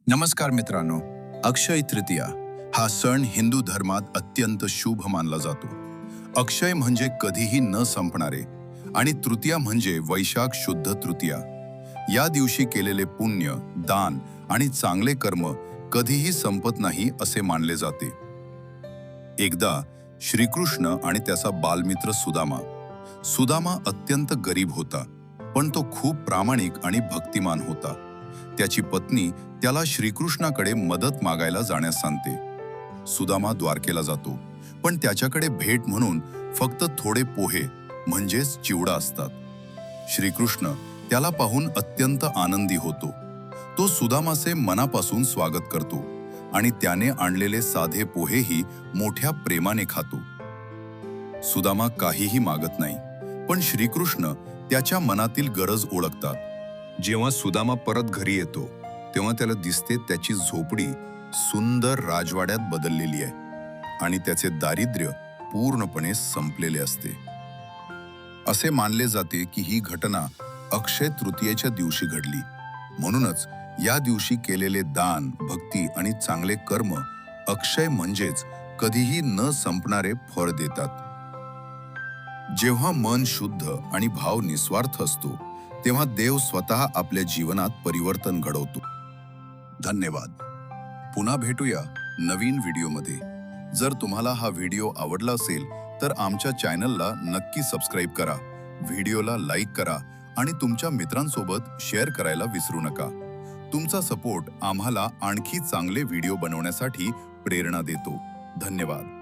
नमस्कार मित्रांनो. अक्षय तृतीया हा सण हिंदू धर्मात अत्यंत शुभ मानला जातो. अक्षय म्हणजे कधीही न संपणारे आणि तृतीया म्हणजे वैशाख शुद्ध तृतीया. या दिवशी केलेले पुण्य, दान आणि चांगले कर्म कधीही संपत नाही असे मानले जाते. एकदा श्रीकृष्ण आणि त्याचा बालमित्र सुदामा अत्यंत गरीब होता, पण तो खूप प्रामाणिक आणि भक्तिमान होता. त्याची पत्नी त्याला श्रीकृष्णाकडे मदत मागायला जाण्यास सांगते. सुदामा द्वारकेला जातो, पण त्याच्याकडे भेट म्हणून फक्त थोडे पोहे म्हणजेच चिवडा असतात. श्रीकृष्ण त्याला पाहून अत्यंत आनंदी होतो. तो सुदामाचे मनापासून स्वागत करतो आणि त्याने आणलेले साधे पोहेही मोठ्या प्रेमाने खातो. सुदामा काहीही मागत नाही, पण श्रीकृष्ण त्याच्या मनातील गरज ओळखतात. जेव्हा सुदामा परत घरी येतो तेव्हा त्याला दिसते त्याची झोपडी सुंदर राजवाड्यात बदललेली आहे आणि त्याचे दारिद्र्य पूर्णपणे संपलेले असते. असे मानले जाते की ही घटना अक्षय तृतीयेच्या दिवशी घडली. म्हणूनच या दिवशी केलेले दान, भक्ती आणि चांगले कर्म अक्षय म्हणजेच कधीही न संपणारे फळ देतात. जेव्हा मन शुद्ध आणि भाव निस्वार्थ असतो तेव्हा देव स्वतः आपल्या जीवनात परिवर्तन घडवतो. धन्यवाद. पुन्हा भेटूया नवीन व्हिडिओमध्ये. जर तुम्हाला हा व्हिडिओ आवडला असेल तर आमच्या चॅनलला नक्की सबस्क्राईब करा, व्हिडिओला लाईक करा आणि तुमच्या मित्रांसोबत शेअर करायला विसरू नका. तुमचा सपोर्ट आम्हाला आणखी चांगले व्हिडिओ बनवण्यासाठी प्रेरणा देतो. धन्यवाद.